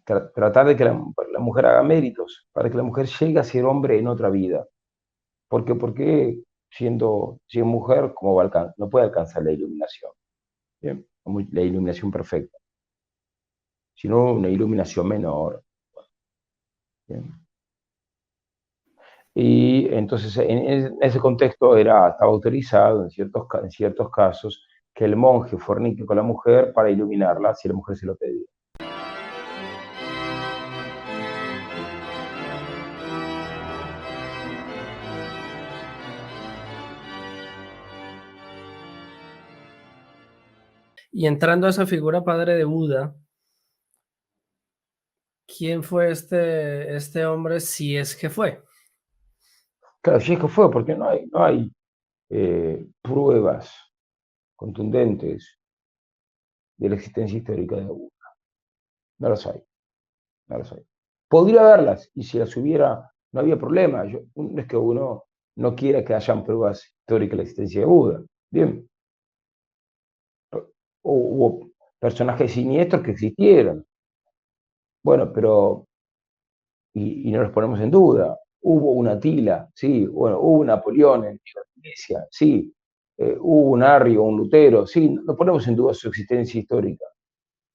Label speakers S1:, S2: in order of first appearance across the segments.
S1: tratar de que la mujer haga méritos, para que la mujer llegue a ser hombre en otra vida. Porque si es mujer, ¿cómo va a no puede alcanzar la iluminación? ¿Bien? La iluminación perfecta, sino una iluminación menor. ¿Bien? Y entonces en ese contexto estaba autorizado en ciertos casos que el monje fornique con la mujer para iluminarla si la mujer se lo pedía.
S2: Y entrando a esa figura padre de Buda, ¿quién fue este hombre si es que fue?
S1: Claro, si es que fue, porque no hay pruebas contundentes de la existencia histórica de Buda. No las hay, no las hay. Podría haberlas, y si las hubiera, no había problema. No es que uno no quiera que hayan pruebas históricas de la existencia de Buda. Bien, hubo personajes siniestros que existieron. Bueno, pero, y no los ponemos en duda. Hubo un Atila, sí, bueno, hubo un Napoleón en la iglesia, sí, hubo un Arrio, un Lutero, sí, no ponemos en duda su existencia histórica.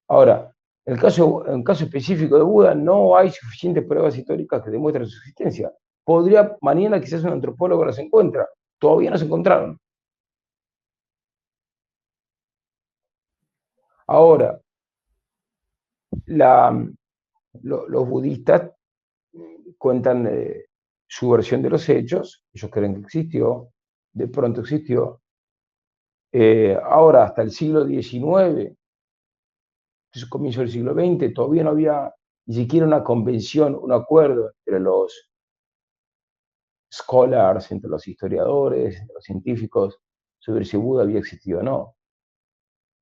S1: Ahora, en el caso específico de Buda, no hay suficientes pruebas históricas que demuestren su existencia. Mañana quizás un antropólogo las encuentra, todavía no se encontraron. Ahora, la, los budistas cuentan su versión de los hechos, ellos creen que existió, de pronto existió. Ahora, hasta el siglo XIX, comienzo del siglo XX, todavía no había ni siquiera una convención, un acuerdo entre los scholars, entre los historiadores, entre los científicos, sobre si Buda había existido o no.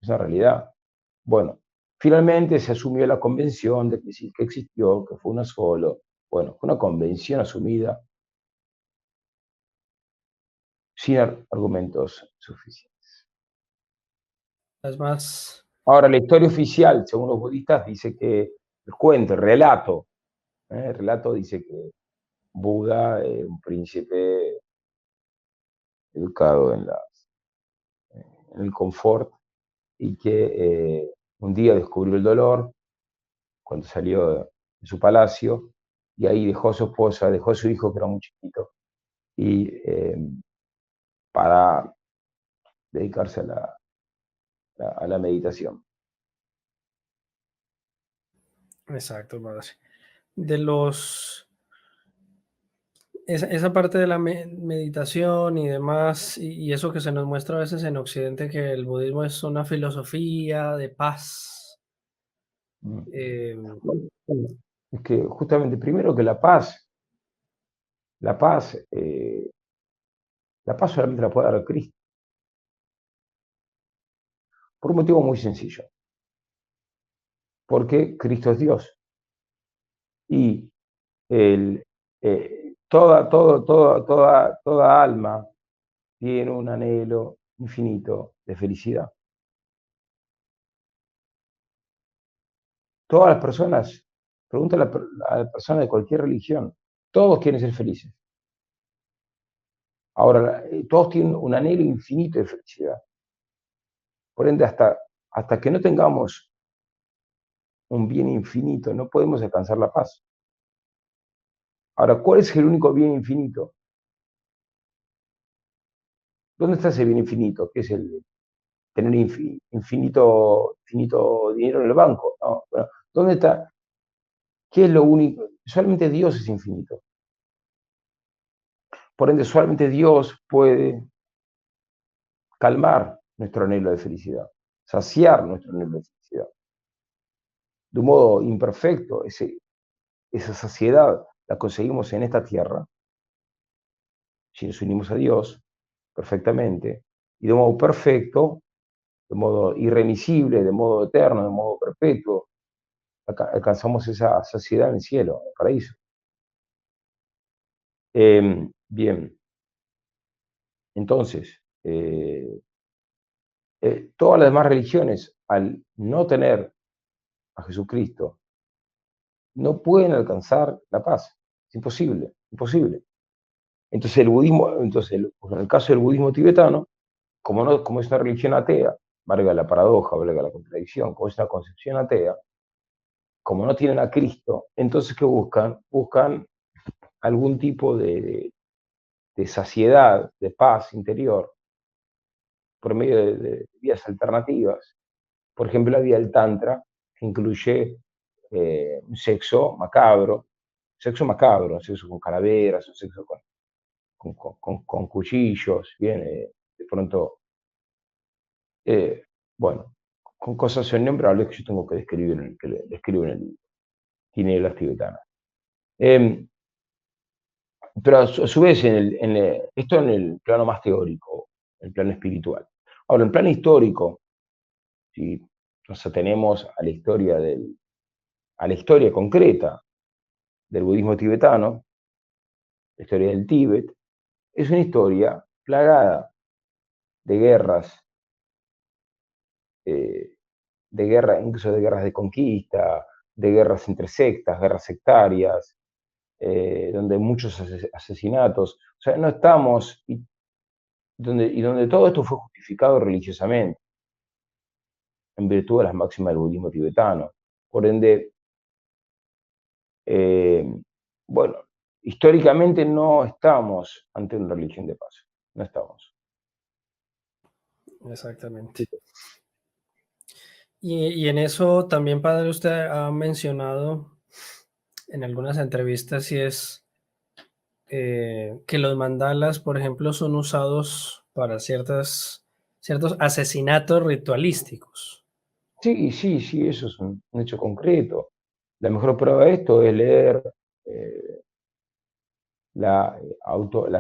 S1: Es una realidad. Bueno, finalmente se asumió la convención de que sí, que existió, que fue uno solo. Bueno, fue una convención asumida sin argumentos suficientes.
S2: Es más,
S1: Ahora, la historia oficial, según los budistas, dice que el cuento, el relato dice que Buda, un príncipe educado en el confort, y que un día descubrió el dolor cuando salió de su palacio, y ahí dejó a su esposa, dejó a su hijo que era muy chiquito, y para dedicarse a la meditación.
S2: exacto, padre. De esa parte de la meditación y demás, y eso que se nos muestra a veces en Occidente, que el budismo es una filosofía de paz.
S1: Mm.
S2: em,
S1: Bueno, es que justamente, primero que la paz, la paz solamente la puede dar Cristo, por un motivo muy sencillo, porque Cristo es Dios, y el, toda alma tiene un anhelo infinito de felicidad. Todas las personas, pregúntale a la persona de cualquier religión, todos quieren ser felices. Ahora, todos tienen un anhelo infinito de felicidad. Por ende, hasta que no tengamos un bien infinito, no podemos alcanzar la paz. Ahora, ¿cuál es el único bien infinito? ¿Dónde está ese bien infinito? ¿Qué es el tener infinito dinero en el banco? No, bueno, ¿dónde está? ¿Qué es lo único? Solamente Dios es infinito. Por ende, solamente Dios puede calmar nuestro anhelo de felicidad, saciar nuestro anhelo de felicidad. De un modo imperfecto, esa saciedad la conseguimos en esta tierra, si nos unimos a Dios perfectamente, y de modo perfecto, de modo irremisible, de modo eterno, de modo perpetuo, alcanzamos esa saciedad en el cielo, en el paraíso. Bien, entonces, todas las demás religiones, al no tener a Jesucristo no pueden alcanzar la paz. Es imposible, imposible. Entonces el budismo, pues en el caso del budismo tibetano, como, no, como es una religión atea, valga la paradoja, valga la contradicción, como es una concepción atea, como no tienen a Cristo, entonces ¿qué buscan? Buscan algún tipo de saciedad, de paz interior, por medio de vías alternativas. Por ejemplo, la vía del Tantra, que incluye un sexo macabro, sexo con calaveras, un sexo con cuchillos, bien, de pronto, bueno, con cosas innombrables que yo tengo que describir, que describo en el libro, Tinieblas Tibetanas. Pero a su vez, esto en el plano más teórico, el plano espiritual. Ahora, en el plano histórico, si nos atenemos a la historia, a la historia concreta del budismo tibetano, la historia del Tíbet, es una historia plagada de guerras, eh, incluso de guerras de conquista, de guerras entre sectas, guerras sectarias, donde hay muchos asesinatos. O sea, no estamos, donde todo esto fue justificado religiosamente, en virtud de las máximas del budismo tibetano. Por ende, eh, bueno, históricamente no estamos ante una religión de paz, no estamos.
S2: Exactamente. Y en eso también, padre, usted ha mencionado en algunas entrevistas si es que los mandalas, por ejemplo, son usados para ciertos asesinatos ritualísticos.
S1: Sí, sí, sí, eso es un hecho concreto. La mejor prueba de esto es leer eh, la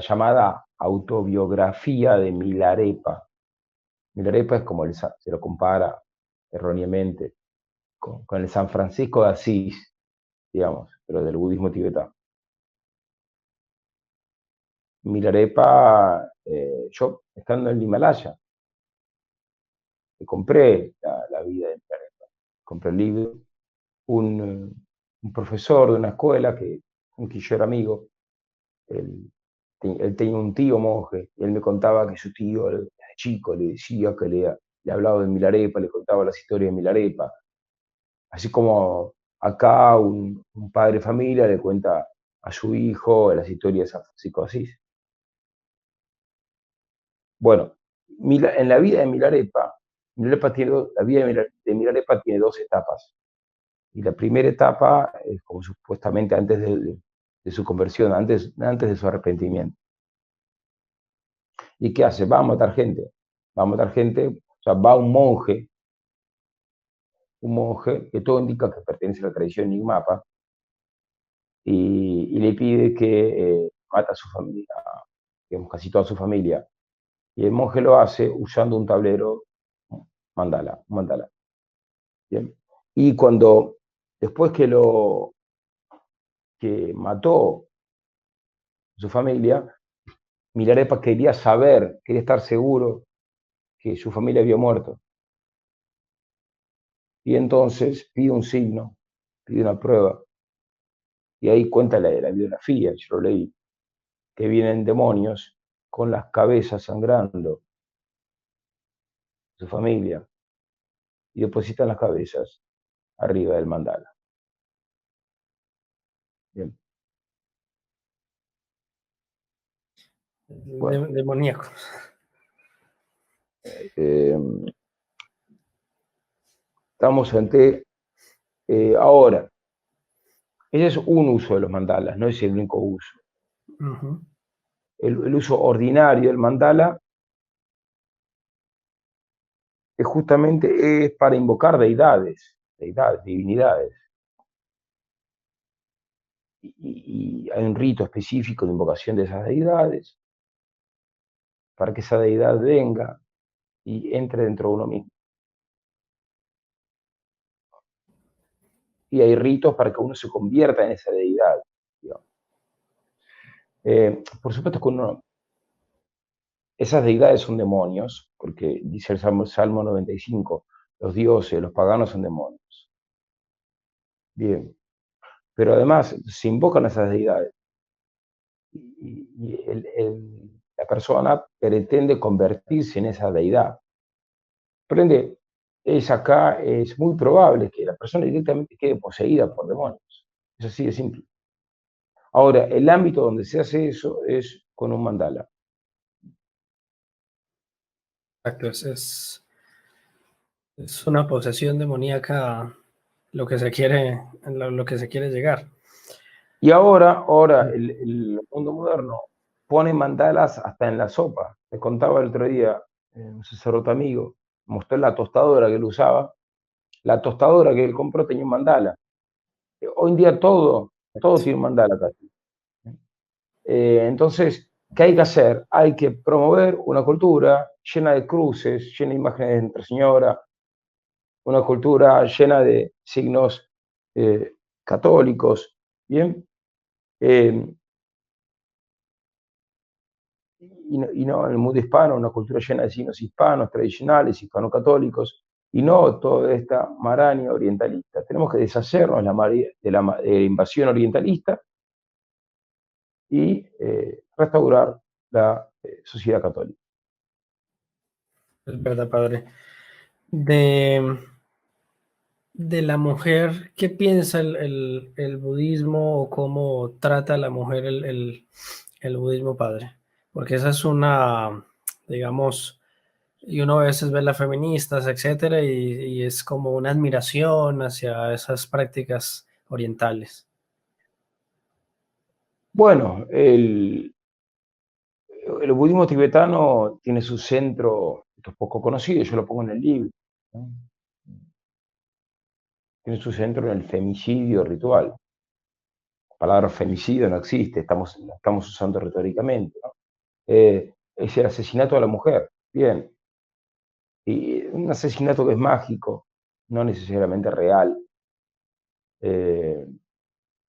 S1: llamada autobiografía de Milarepa. Milarepa es como se lo compara erróneamente con el San Francisco de Asís, digamos, pero del budismo tibetano. Milarepa, yo estando en el Himalaya, compré la vida de Milarepa, compré el libro, un profesor de una escuela con quien yo era amigo, él, él tenía un tío monje, y él me contaba que su tío, desde chico, le decía que le hablaba de Milarepa, le contaba las historias de Milarepa, así como acá un padre de familia le cuenta a su hijo las historias de San Francisco de Asís. Bueno, en la vida de Milarepa, la vida de Milarepa tiene dos etapas. Y la primera etapa es como supuestamente antes de su conversión, antes de su arrepentimiento. ¿Y qué hace? Va a matar gente. Va a matar gente, o sea, va un monje que todo indica que pertenece a la tradición Nyingmapa, y le pide que mate a su familia, digamos, casi toda su familia. Y el monje lo hace usando un tablero mandala. ¿Bien? Y después que mató a su familia, Milarepa quería estar seguro que su familia había muerto. Y entonces pide un signo, pide una prueba. Y ahí cuenta la biografía, yo lo leí, que vienen demonios con las cabezas sangrando de su familia y depositan las cabezas arriba del mandala. Bien. Bueno,
S2: Demoníacos.
S1: eh, estamos ante ahora. Ese es un uso de los mandalas, no es el único uso.
S2: Ujú.
S1: El uso ordinario del mandala es justamente para invocar divinidades. Y hay un rito específico de invocación de esas deidades para que esa deidad venga y entre dentro de uno mismo. Y hay ritos para que uno se convierta en esa deidad. Por supuesto que esas deidades son demonios, porque dice el Salmo 95, los dioses, los paganos son demonios. Bien, pero además se invocan a esas deidades y la persona pretende convertirse en esa deidad. Prende, acá es muy probable que la persona directamente quede poseída por demonios. Es así de simple. Ahora, el ámbito donde se hace eso es con un mandala.
S2: Exacto, es una posesión demoníaca lo que se quiere, lo que se quiere llegar.
S1: Y ahora el mundo moderno pone mandalas hasta en la sopa. Me contaba el otro día un sacerdote amigo, mostró la tostadora que él usaba. La tostadora que él compró tenía un mandala. Hoy en día todo tiene un mandala casi. Entonces, ¿qué hay que hacer? Hay que promover una cultura llena de cruces, llena de imágenes de Nuestra Señora, una cultura llena de signos católicos, ¿bien? Eh, y no en el mundo hispano, una cultura llena de signos hispanos, tradicionales, hispano-católicos, y no toda esta maraña orientalista. Tenemos que deshacernos de la invasión orientalista y restaurar la sociedad católica.
S2: Es verdad, padre. De, de la mujer, ¿qué piensa el budismo o cómo trata a la mujer el budismo, padre? Porque esa es una, digamos, y uno a veces ve las feministas, etcétera, y es como una admiración hacia esas prácticas orientales.
S1: Bueno, el budismo tibetano tiene su centro, esto es poco conocido, yo lo pongo en el libro, ¿no? Tiene su centro en el femicidio ritual. La palabra femicidio no existe, la estamos usando retóricamente, ¿no? Es el asesinato de la mujer, bien, y un asesinato que es mágico, no necesariamente real, eh,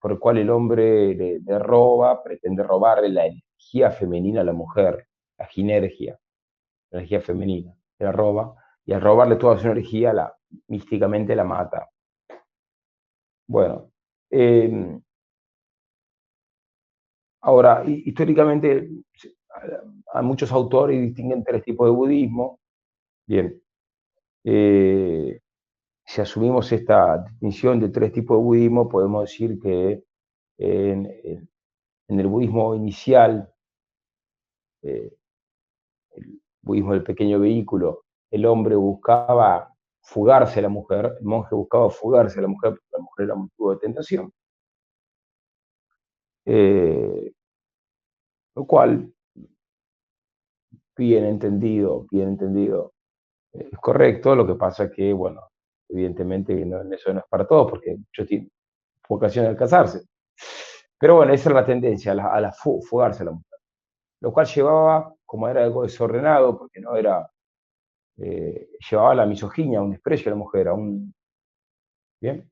S1: por el cual el hombre le roba, pretende robarle la energía femenina a la mujer, la ginergia, la energía femenina, la roba, y al robarle toda su energía, místicamente la mata. Bueno, ahora, históricamente, a muchos autores distinguen tres tipos de budismo. Bien, eh, si asumimos esta distinción de tres tipos de budismo, podemos decir que en el budismo inicial, eh, el budismo del pequeño vehículo, el hombre buscaba fugarse a la mujer, el monje buscaba fugarse a la mujer, porque la mujer era motivo de tentación, lo cual, bien entendido, es correcto. Lo que pasa es que, bueno, evidentemente eso no es para todos, porque muchos tienen vocación de casarse. Pero bueno, esa era la tendencia, fugarse a la mujer, lo cual llevaba, como era algo desordenado, porque no era, llevaba a la misoginia, a un desprecio a la mujer, ¿bien?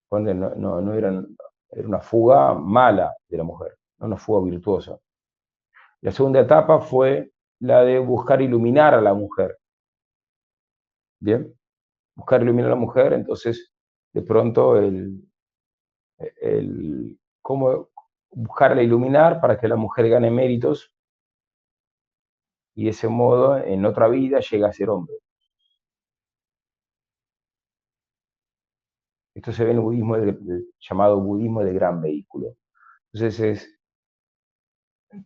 S1: Cuando no era una fuga mala de la mujer, no una fuga virtuosa. La segunda etapa fue la de buscar iluminar a la mujer, ¿bien? Buscar iluminar a la mujer, entonces de pronto cómo buscarla iluminar para que la mujer gane méritos y de ese modo en otra vida llega a ser hombre. Esto se ve en el budismo llamado budismo del gran vehículo. Entonces es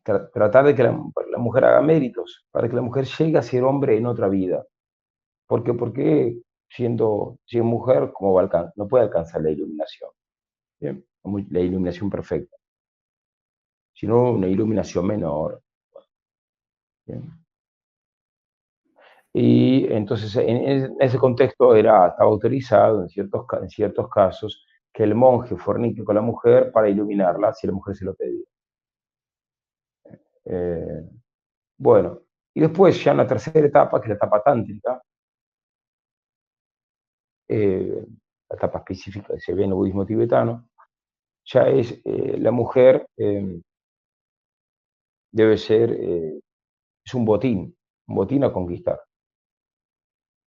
S1: tratar de que la mujer haga méritos, para que la mujer llegue a ser hombre en otra vida. Porque siendo mujer, ¿cómo va no puede alcanzar la iluminación? ¿Bien? La iluminación perfecta, sino una iluminación menor. ¿Bien? Y entonces en ese contexto estaba autorizado en ciertos casos que el monje fornique con la mujer para iluminarla si la mujer se lo pedía. Eh, bueno, y después ya en la tercera etapa, que es la etapa tántrica, la etapa específica que se ve en el budismo tibetano, ya es la mujer debe ser, es un botín a conquistar.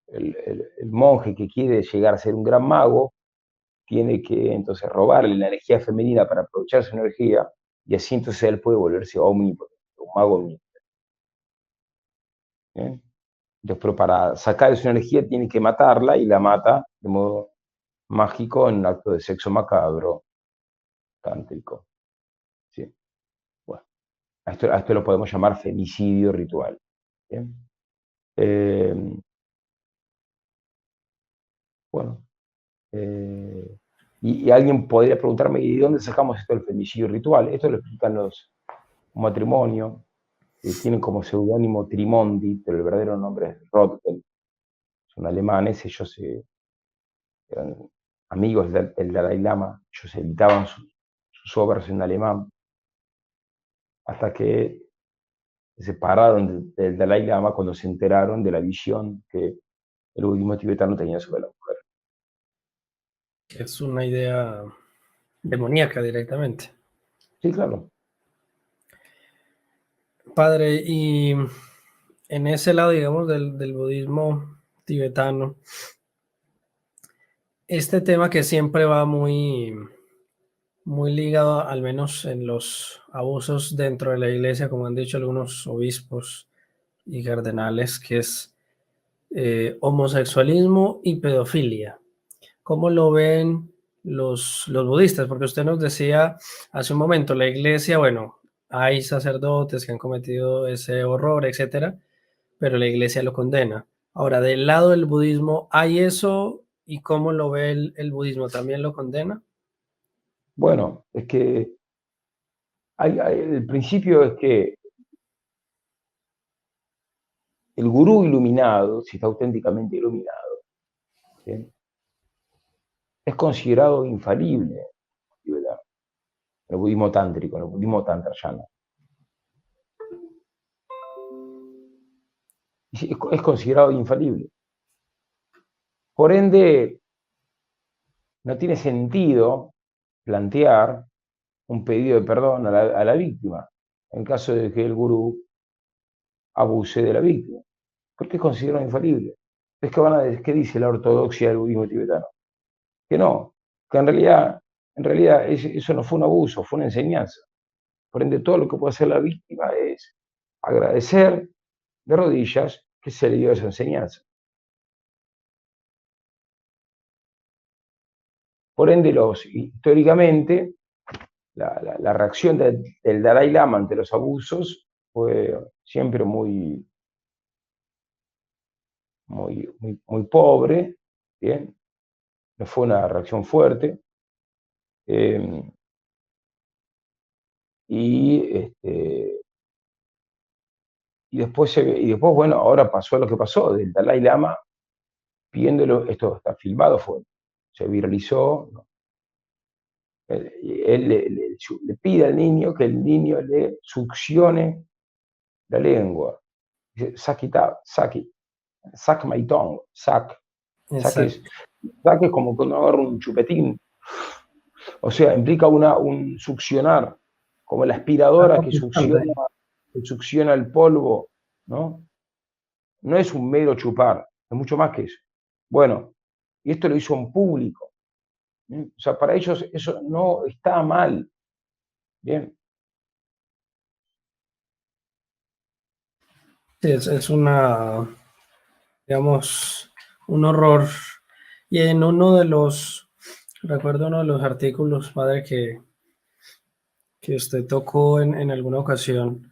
S1: El monje que quiere llegar a ser un gran mago tiene que entonces robarle la energía femenina para aprovechar su energía, y así entonces él puede volverse omnipotente, un mago omnipotente. ¿Bien? Entonces, pero para sacar esa energía tiene que matarla y la mata de modo mágico en un acto de sexo macabro, tántrico. ¿Sí? Bueno, a esto lo podemos llamar femicidio ritual. ¿Bien? Eh, bueno, y alguien podría preguntarme, ¿y de dónde sacamos esto del femicidio ritual? Esto lo explican los matrimonios, que tienen como seudónimo Trimondi, pero el verdadero nombre es Rothkel. Son alemanes, ellos eran amigos del Dalai Lama, ellos editaban sus obras en alemán, hasta que se separaron del Dalai Lama cuando se enteraron de la visión que el budismo tibetano tenía sobre la mujer.
S2: Es una idea demoníaca directamente.
S1: Sí, claro.
S2: Padre, y en ese lado, digamos, del budismo tibetano, este tema que siempre va muy ligado, al menos en los abusos dentro de la iglesia, como han dicho algunos obispos y cardenales, que es homosexualismo y pedofilia. ¿Cómo lo ven los budistas? Porque usted nos decía hace un momento, la iglesia, bueno, hay sacerdotes que han cometido ese horror, etcétera, pero la iglesia lo condena. Ahora, del lado del budismo, ¿hay eso? ¿Y cómo lo ve el budismo? ¿También lo condena?
S1: Bueno, es que el principio es que el gurú iluminado, si está auténticamente iluminado, ¿sí?, es considerado infalible, ¿verdad?, en el budismo tántrico, en el budismo tantrayana. Es considerado infalible. Por ende, no tiene sentido plantear un pedido de perdón a la víctima en caso de que el gurú abuse de la víctima, porque es considerado infalible. Es que van a decir, ¿qué dice la ortodoxia del budismo tibetano? Que no, que en realidad eso no fue un abuso, fue una enseñanza. Por ende, todo lo que puede hacer la víctima es agradecer de rodillas que se le dio esa enseñanza. Por ende, históricamente, la reacción del Dalai Lama ante los abusos fue siempre muy pobre, ¿bien? No fue una reacción fuerte. Eh, y, después, bueno, ahora pasó lo que pasó, del Dalai Lama pidiéndolo, esto está filmado, se viralizó, ¿no? Él le pide al niño que el niño le succione la lengua. Dice, suck it out, suck my tongue, suck
S2: Exacto.
S1: es como cuando agarra un chupetín, o sea, implica un succionar, como la
S2: Está
S1: aspiradora
S2: conquistando.
S1: que succiona el polvo, ¿no? No es un mero chupar, es mucho más que eso. Bueno, y esto lo hizo en público. ¿Bien? O sea, para ellos eso no está mal. Bien.
S2: Sí, es una, digamos, un horror. Y en uno de los, recuerdo uno de los artículos, padre, que usted tocó en alguna ocasión,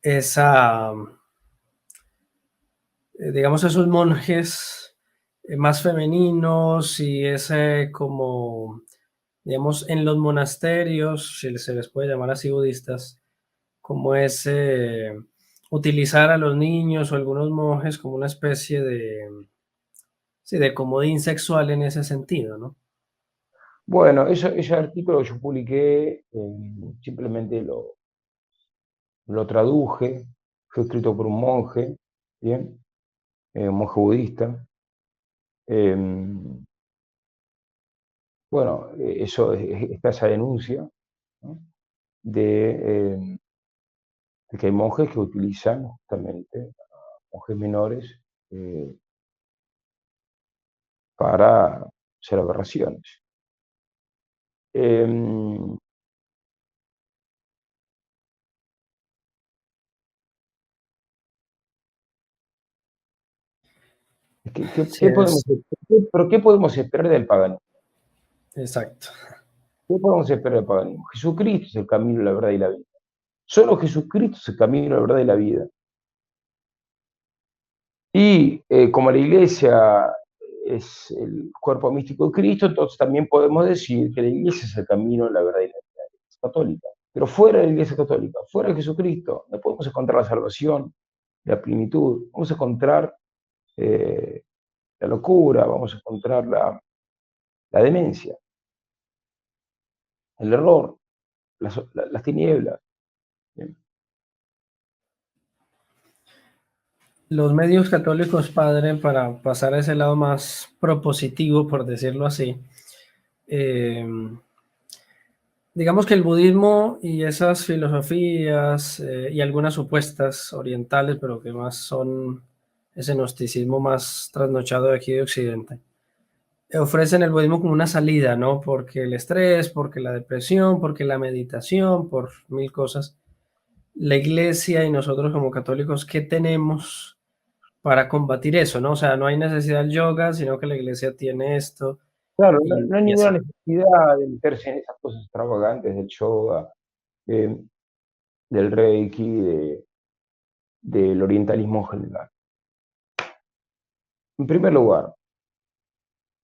S2: esa, digamos, esos monjes más femeninos y ese como, digamos, en los monasterios, si se les puede llamar así budistas, como ese utilizar a los niños o algunos monjes como una especie de, sí, de comodín sexual en ese sentido, ¿no?
S1: Bueno, ese artículo que yo publiqué, simplemente lo traduje, fue escrito por un monje, ¿bien? Un monje budista. Bueno, está esa denuncia, ¿no?, de, de que hay monjes que utilizan justamente monjes menores para hacer aberraciones. Em,
S2: Sí,
S1: pero ¿qué podemos esperar del paganismo?
S2: exacto.
S1: ¿Qué podemos esperar del paganismo? Jesucristo es el camino, la verdad y la vida. Solo Jesucristo es el camino, la verdad y la vida. Y como la iglesia es el cuerpo místico de Cristo, entonces también podemos decir que la iglesia es el camino, la verdad y la vida, la iglesia católica. Pero fuera de la iglesia católica, fuera de Jesucristo, no podemos encontrar la salvación, la plenitud, vamos a encontrar eh, la locura, vamos a encontrar la demencia, el error, las tinieblas. Bien.
S2: Los medios católicos, padre, para pasar a ese lado más propositivo, por decirlo así, eh, digamos que el budismo y esas filosofías y algunas supuestas orientales, pero que más son ese gnosticismo más trasnochado de aquí de Occidente, ofrecen el budismo como una salida, ¿no? Porque el estrés, porque la depresión, porque la meditación, por mil cosas. La iglesia y nosotros como católicos, ¿qué tenemos para combatir eso, no? O sea, no hay necesidad del yoga, sino que la iglesia tiene esto
S1: Claro, no hay
S2: y
S1: ninguna
S2: así.
S1: necesidad de meterse en esas cosas extravagantes del yoga, eh, del reiki, del orientalismo en general. En primer lugar,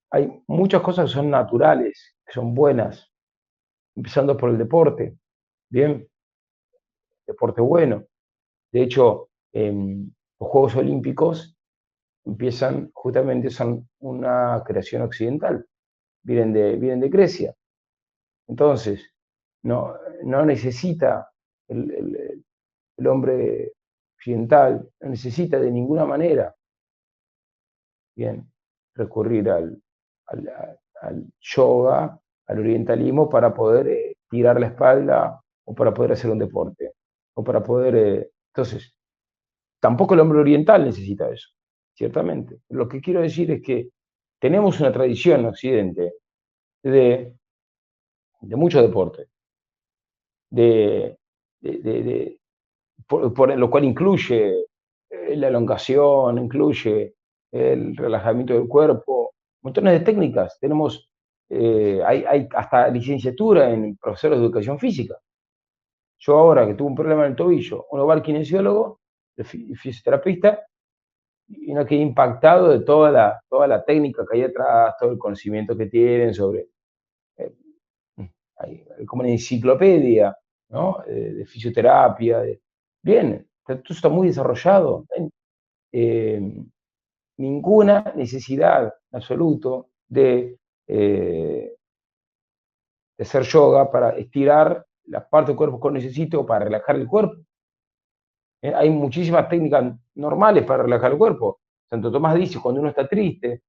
S1: hay muchas cosas que son naturales, que son buenas, empezando por el deporte, bien, deporte bueno. De hecho, los Juegos Olímpicos empiezan, justamente son una creación occidental, vienen de Grecia. Entonces, no, no necesita el, el, el hombre occidental, no necesita de ninguna manera, bien, recurrir al yoga, al orientalismo para poder tirar la espalda o para poder hacer un deporte o para poder... entonces, tampoco el hombre oriental necesita eso, ciertamente. Lo que quiero decir es que tenemos una tradición en Occidente de, de mucho deporte, de, de por lo cual incluye la elongación, incluye el relajamiento del cuerpo, montones de técnicas. Tenemos, hay hasta licenciatura en profesores de educación física. Yo ahora que tuve un problema en el tobillo, uno va al kinesiólogo, el fisioterapeuta, y uno queda impactado de toda la técnica que hay atrás, todo el conocimiento que tienen sobre, eh, hay como una enciclopedia, ¿no? De fisioterapia. Bien, todo está muy desarrollado. Eh, ninguna necesidad en absoluto de hacer yoga para estirar la parte del cuerpo que necesite o para relajar el cuerpo. Hay muchísimas técnicas normales para relajar el cuerpo. Santo Tomás dice, cuando uno está triste,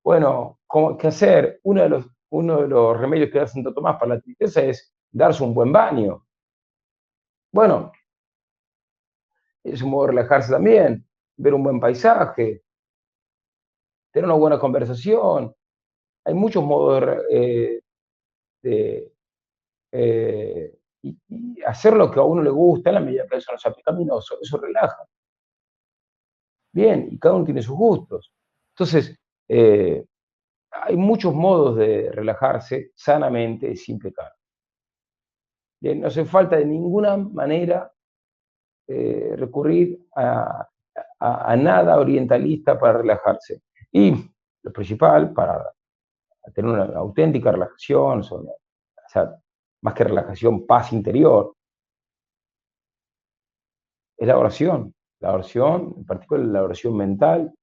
S1: bueno, ¿qué hacer? Uno de los remedios que da Santo Tomás para la tristeza es darse un buen baño. Bueno, es un modo de relajarse también, ver un buen paisaje, tener una buena conversación. Hay muchos modos de y hacer lo que a uno le gusta en la medida que eso no sea pecaminoso, eso relaja. Bien, y cada uno tiene sus gustos. Entonces, eh, hay muchos modos de relajarse sanamente sin pecar. Bien, no hace falta de ninguna manera recurrir a nada orientalista para relajarse. Y lo principal, para tener una auténtica relajación, o sea, más que relajación, paz interior, es la oración, en particular la oración mental,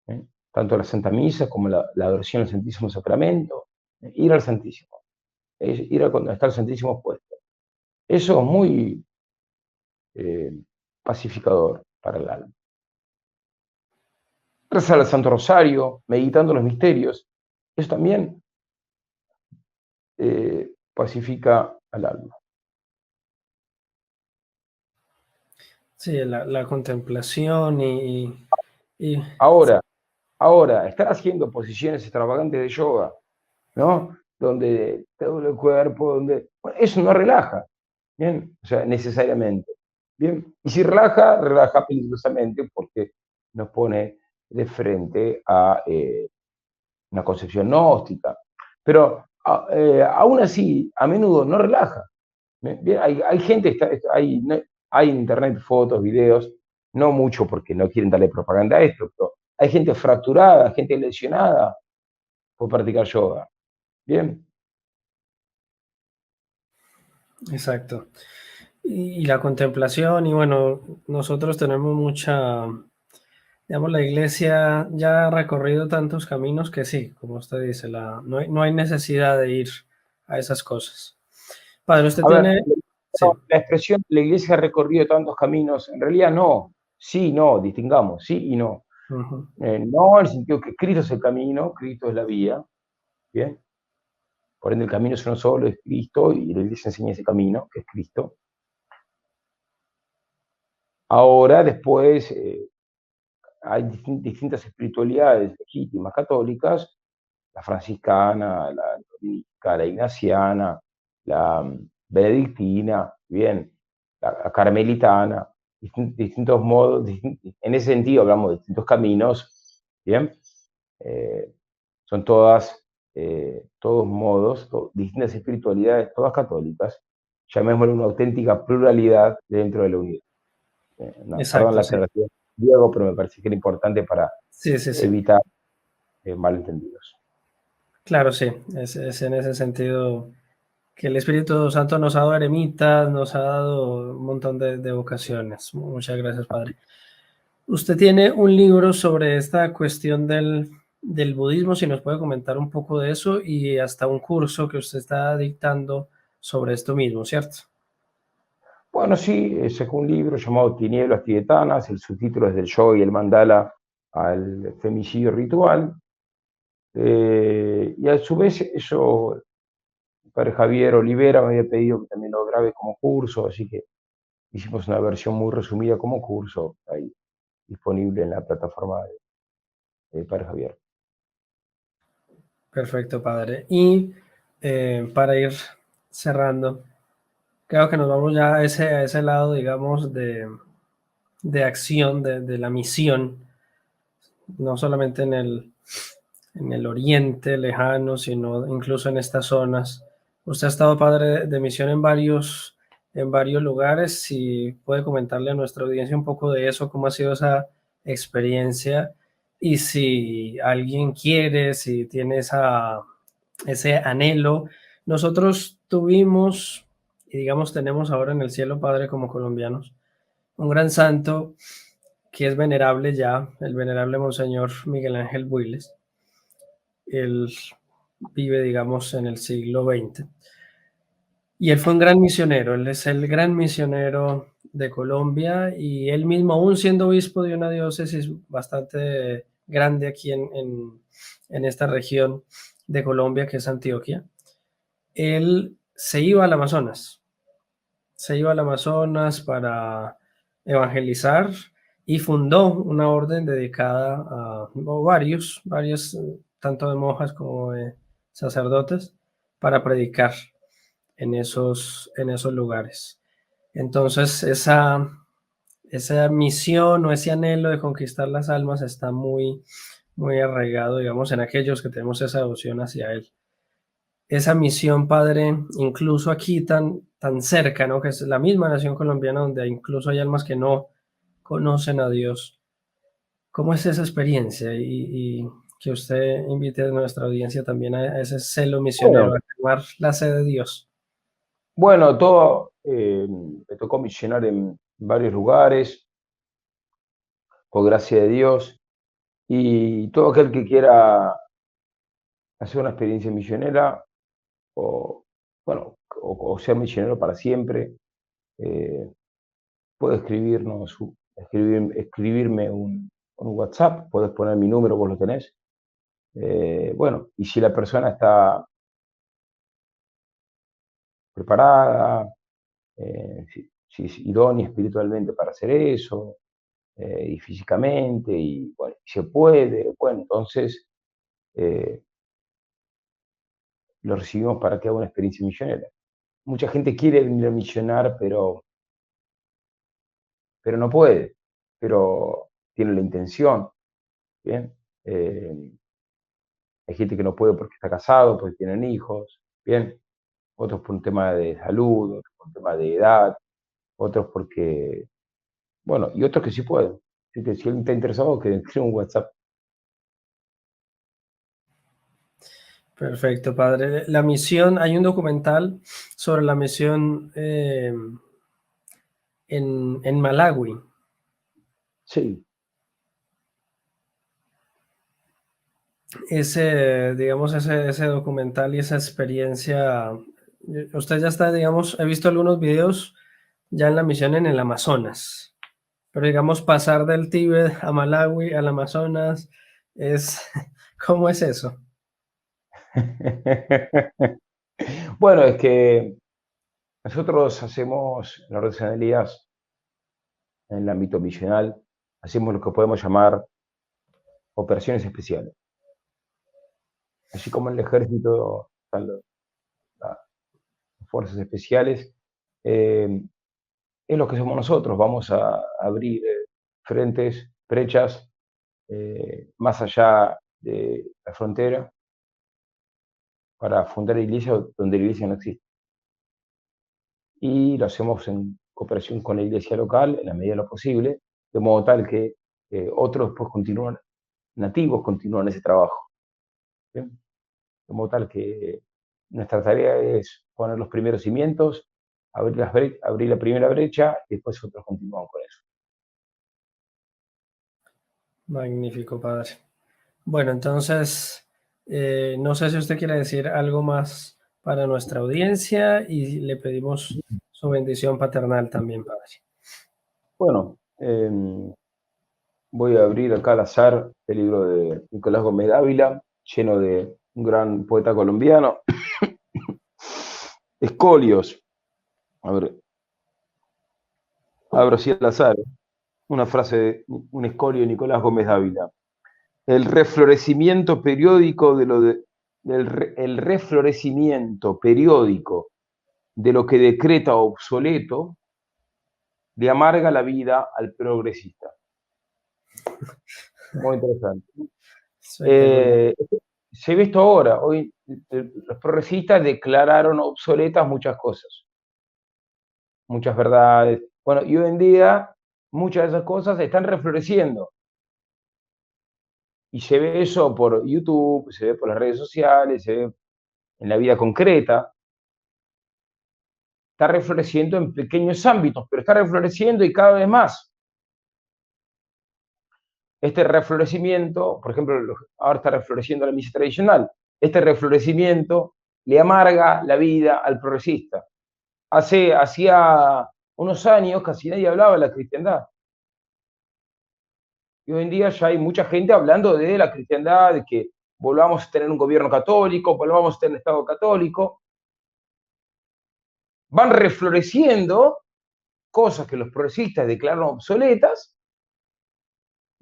S1: ¿eh? Tanto la Santa Misa como la adoración al Santísimo Sacramento, ir al Santísimo, es ir a donde está el Santísimo puesto. Eso es muy eh, pacificador para el alma. Rezar al Santo Rosario, meditando los misterios, eso también pacifica al alma.
S2: Sí, la contemplación y
S1: Ahora, ahora, estar haciendo posiciones extravagantes de yoga, ¿no? donde te duele el cuerpo, donde... Bueno, eso no relaja, ¿bien? O sea, necesariamente, ¿bien? Y si relaja, relaja peligrosamente porque nos pone de frente a una concepción gnóstica. Pero aún así, a menudo no relaja. Bien, hay gente, hay en internet fotos, videos, no mucho porque no quieren darle propaganda a esto, pero hay gente fracturada, gente lesionada por practicar yoga. Bien.
S2: Exacto. Y la contemplación, y bueno, nosotros tenemos mucha, digamos, la iglesia ya ha recorrido tantos caminos que sí, como usted dice, no hay necesidad de ir a esas cosas. Padre, usted
S1: A ver,
S2: tiene, sí,
S1: no, la expresión la iglesia ha recorrido tantos caminos, en realidad no, sí, no, distingamos, sí y no.
S2: ujú,
S1: No en el sentido que Cristo es el camino, Cristo es la vía, ¿bien? Por ende el camino es uno solo, es Cristo, y la iglesia enseña ese camino, que es Cristo. Ahora, después, hay distintas espiritualidades legítimas católicas, la franciscana, la dominica, la ignaciana, la benedictina, bien, la carmelitana, distintos modos, en ese sentido hablamos de distintos caminos, bien, eh, son todas, todos modos, distintas espiritualidades, todas católicas, llamémosle una auténtica pluralidad dentro de la unidad. No, perdón
S2: exacto,
S1: la
S2: sí,
S1: aclaración, Diego, pero me parece que era importante para
S2: sí, sí, sí,
S1: evitar malentendidos.
S2: claro, sí, es en ese sentido que el Espíritu Santo nos ha dado eremitas, nos ha dado un montón de vocaciones. Muchas gracias, Padre. Usted tiene un libro sobre esta cuestión del budismo, si nos puede comentar un poco de eso, y hasta un curso que usted está dictando sobre esto mismo, ¿cierto?
S1: Bueno, sí, sacó un libro llamado Tinieblas Tibetanas, el subtítulo es del yoga y el mandala al femicidio ritual. Y a su vez, eso, el padre Javier Olivera me había pedido que también lo grabe como curso, así que hicimos una versión muy resumida como curso, ahí disponible en la plataforma de padre Javier.
S2: Perfecto, Padre. Y para ir cerrando, creo que nos vamos ya a ese lado, digamos, de acción, de la misión, no solamente en el oriente lejano, sino incluso en estas zonas. Usted ha estado padre de misión en varios lugares. Si puede comentarle a nuestra audiencia un poco de eso, cómo ha sido esa experiencia y si alguien quiere, si tiene ese anhelo. Nosotros tuvimos, y digamos tenemos ahora en el cielo, Padre, como colombianos, un gran santo que es venerable ya, el venerable Monseñor Miguel Ángel Builes. Él vive, digamos, en el siglo XX. Y él fue un gran misionero, él es el gran misionero de Colombia y él mismo, aún siendo obispo de una diócesis bastante grande aquí en esta región de Colombia, que es Antioquia, él se iba al Amazonas, se iba al Amazonas para evangelizar y fundó una orden dedicada o varios, tanto de monjas como de sacerdotes, para predicar en esos lugares. Entonces, esa misión o ese anhelo de conquistar las almas está muy arraigado, digamos, en aquellos que tenemos esa devoción hacia Él. Esa misión, Padre, incluso aquí tan cerca, ¿no? Que es la misma nación colombiana donde incluso hay almas que no conocen a Dios. ¿Cómo es esa experiencia? Y que usted invite a nuestra audiencia también a ese celo
S1: Bueno,
S2: misionero, a quemar la sed de Dios.
S1: bueno, todo, me tocó misionar en varios lugares, por gracia de Dios, y todo aquel que quiera hacer una experiencia misionera, o, bueno, o ser misionero para siempre, eh, puede escribirme un WhatsApp, puedes poner mi número, vos lo tenés. Bueno, y si la persona está preparada, si es idónea espiritualmente para hacer eso, y físicamente, y bueno, se puede, bueno, entonces, eh, lo recibimos para que haga una experiencia misionera. Mucha gente quiere venir a misionar, pero no puede, pero tiene la intención, ¿bien? Hay gente que no puede porque está casado, porque tienen hijos, ¿bien? Otros por un tema de salud, otros por un tema de edad, otros porque, bueno, y otros que sí pueden. Así que si alguien está interesado, que escriba un WhatsApp.
S2: Perfecto, padre. La misión, hay un documental sobre la misión en Malawi.
S1: Sí.
S2: Digamos, ese documental y esa experiencia, usted ya está, digamos, he visto algunos videos ya en la misión en el Amazonas, pero digamos, pasar del Tíbet a Malawi, al Amazonas, es, ¿cómo es eso?
S1: Bueno, es que nosotros hacemos en la Red San Elías, en el ámbito misional, hacemos lo que podemos llamar operaciones especiales. Así como en el ejército están las fuerzas especiales, es lo que somos nosotros. Vamos a abrir frentes, brechas, más allá de la frontera, para fundar iglesias donde la iglesia no existe. Y lo hacemos en cooperación con la iglesia local, en la medida de lo posible, de modo tal que otros pues continúan, nativos continúan ese trabajo. ¿Bien? De modo tal que nuestra tarea es poner los primeros cimientos, abrir la primera brecha y después otros continúan con eso.
S2: Magnífico, padre. Bueno, entonces, no sé si usted quiere decir algo más para nuestra audiencia y le pedimos su bendición paternal también, padre.
S1: Bueno, voy a abrir acá al azar el libro de Nicolás Gómez Dávila, lleno de un gran poeta colombiano. Escolios. A ver, abro así al azar. Una frase de un escolio de Nicolás Gómez Dávila. El reflorecimiento periódico el reflorecimiento periódico de lo que decreta obsoleto le amarga la vida al progresista. Muy interesante.
S2: Espectacular.
S1: Se ve esto ahora. Hoy los progresistas declararon obsoletas muchas cosas, muchas verdades. Bueno, y hoy en día muchas de esas cosas están refloreciendo. Y se ve eso por YouTube, se ve por las redes sociales, se ve en la vida concreta. Está refloreciendo en pequeños ámbitos, pero está refloreciendo y cada vez más. Este reflorecimiento, por ejemplo, ahora está refloreciendo la misa tradicional. Este reflorecimiento le amarga la vida al progresista. Hacía unos años casi nadie hablaba de la cristiandad. Y hoy en día ya hay mucha gente hablando de la cristiandad, de que volvamos a tener un gobierno católico, volvamos a tener un Estado católico. Van refloreciendo cosas que los progresistas declaran obsoletas,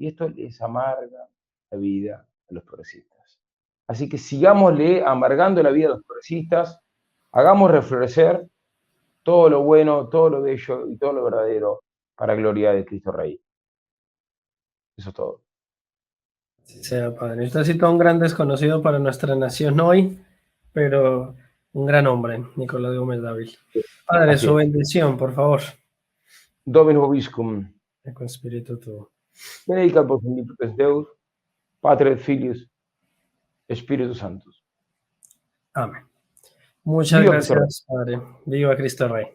S1: y esto les amarga la vida a los progresistas. Así que sigámosle amargando la vida a los progresistas, hagamos reflorecer todo lo bueno, todo lo bello y todo lo verdadero para gloria de Cristo Rey. Eso es todo.
S2: Sí, sea, padre. Usted ha sido un gran desconocido para nuestra nación hoy, pero un gran hombre, Nicolás Gómez Dávila. Padre,
S1: Así
S2: su
S1: es.
S2: bendición, por favor.
S1: Dominus vobiscum.
S2: Con espíritu tuyo.
S1: Benedicat vos omnipotens Deus, Pater et Filius, Spiritus Sanctus.
S2: Amén. Muchas
S1: Viva Cristo Rey.
S2: gracias, Padre. Viva Cristo Rey.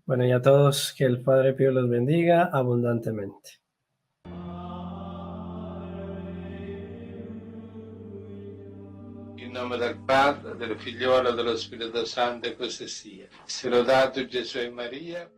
S2: Bueno, y a todos, que el Padre Pío los bendiga abundantemente.
S3: In nome del Padre, del Figliolo e dello Spirito Santo, e così sia. Sia lodato Gesù e Maria.